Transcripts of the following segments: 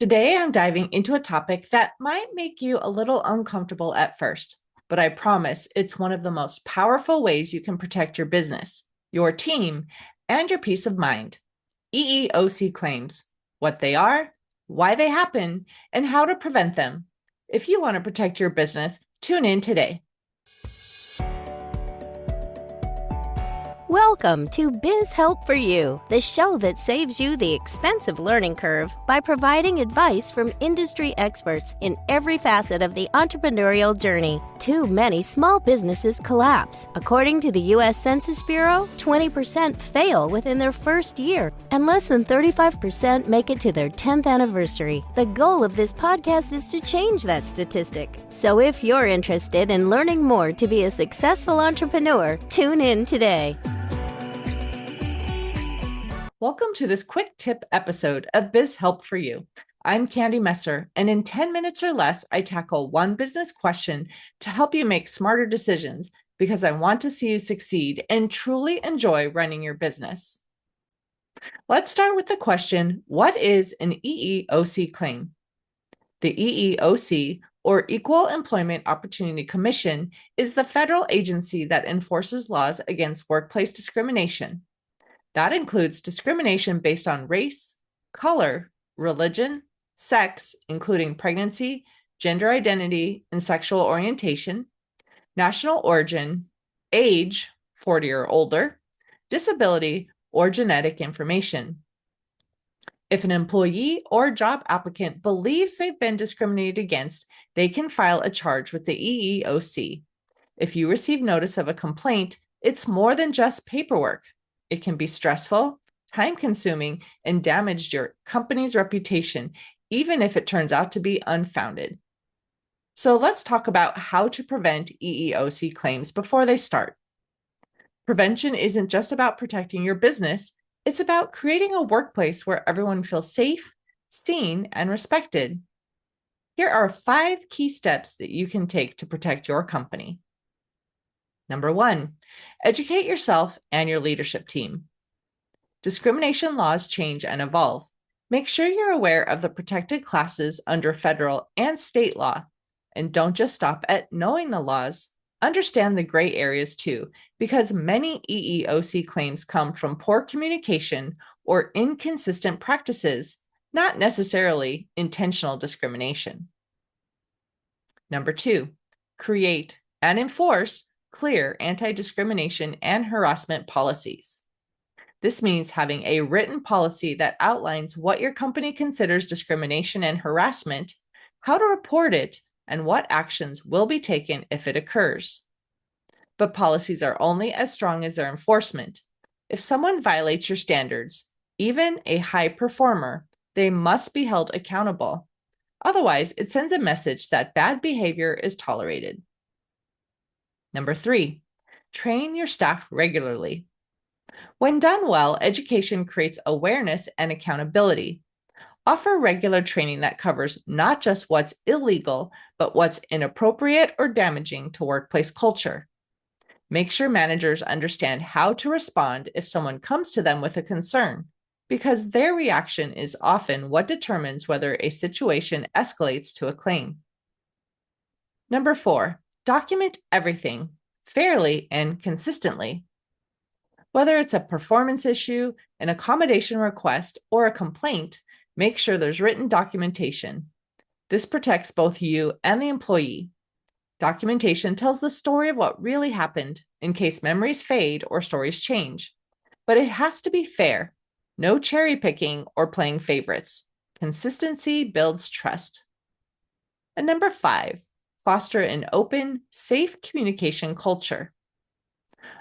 Today, I'm diving into a topic that might make you a little uncomfortable at first, but I promise it's one of the most powerful ways you can protect your business, your team, and your peace of mind. EEOC claims, what they are, why they happen, and how to prevent them. If you want to protect your business, tune in today. Welcome to Biz Help for You, the show that saves you the expensive learning curve by providing advice from industry experts in every facet of the entrepreneurial journey. Too many small businesses collapse. According to the U.S. Census Bureau, 20% fail within their first year, and less than 35% make it to their 10th anniversary. The goal of this podcast is to change that statistic. So if you're interested in learning more to be a successful entrepreneur, tune in today. Welcome to this quick tip episode of Biz Help for You. I'm Candy Messer, and in 10 minutes or less, I tackle one business question to help you make smarter decisions because I want to see you succeed and truly enjoy running your business. Let's start with the question, what is an EEOC claim? The EEOC, or Equal Employment Opportunity Commission, is the federal agency that enforces laws against workplace discrimination. That includes discrimination based on race, color, religion, sex, including pregnancy, gender identity, and sexual orientation, national origin, age, 40 or older, disability, or genetic information. If an employee or job applicant believes they've been discriminated against, they can file a charge with the EEOC. If you receive notice of a complaint, it's more than just paperwork. It can be stressful, time-consuming, and damage your company's reputation, even if it turns out to be unfounded. So let's talk about how to prevent EEOC claims before they start. Prevention isn't just about protecting your business, it's about creating a workplace where everyone feels safe, seen, and respected. Here are 5 key steps that you can take to protect your company. Number 1, educate yourself and your leadership team. Discrimination laws change and evolve. Make sure you're aware of the protected classes under federal and state law. And don't just stop at knowing the laws. Understand the gray areas too, because many EEOC claims come from poor communication or inconsistent practices, not necessarily intentional discrimination. Number 2, create and enforce clear anti-discrimination and harassment policies. This means having a written policy that outlines what your company considers discrimination and harassment, how to report it, and what actions will be taken if it occurs. But policies are only as strong as their enforcement. If someone violates your standards, even a high performer, they must be held accountable. Otherwise, it sends a message that bad behavior is tolerated. Number 3, train your staff regularly. When done well, education creates awareness and accountability. Offer regular training that covers not just what's illegal, but what's inappropriate or damaging to workplace culture. Make sure managers understand how to respond if someone comes to them with a concern, because their reaction is often what determines whether a situation escalates to a claim. Number 4, document everything fairly and consistently. Whether it's a performance issue, an accommodation request, or a complaint, make sure there's written documentation. This protects both you and the employee. Documentation tells the story of what really happened in case memories fade or stories change. But it has to be fair. No cherry picking or playing favorites. Consistency builds trust. And number 5, foster an open, safe communication culture.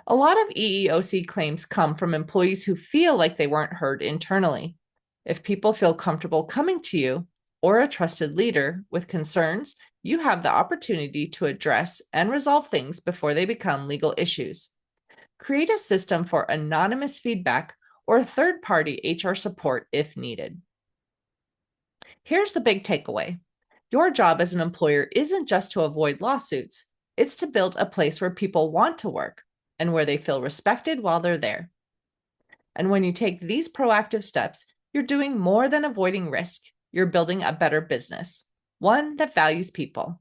A lot of EEOC claims come from employees who feel like they weren't heard internally. If people feel comfortable coming to you or a trusted leader with concerns, you have the opportunity to address and resolve things before they become legal issues. Create a system for anonymous feedback or third-party HR support if needed. Here's the big takeaway. Your job as an employer isn't just to avoid lawsuits. It's to build a place where people want to work and where they feel respected while they're there. And when you take these proactive steps, you're doing more than avoiding risk. you're building a better business, one that values people.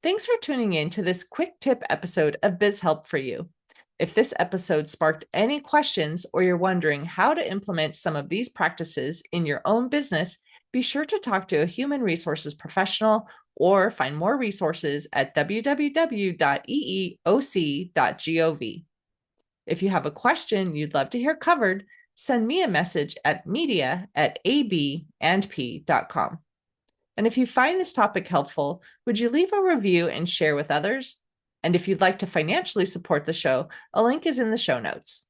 Thanks for tuning in to this quick tip episode of Biz Help for You. If this episode sparked any questions or you're wondering how to implement some of these practices in your own business, be sure to talk to a human resources professional or find more resources at www.eeoc.gov. If you have a question you'd love to hear covered, send me a message at media@abandp.com. And if you find this topic helpful, would you leave a review and share with others? And if you'd like to financially support the show, a link is in the show notes.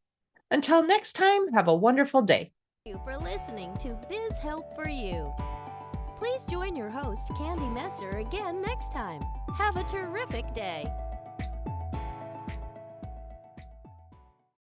Until next time, have a wonderful day. Thank you for listening to Biz Help for You. Please join your host, Candy Messer, again next time. Have a terrific day.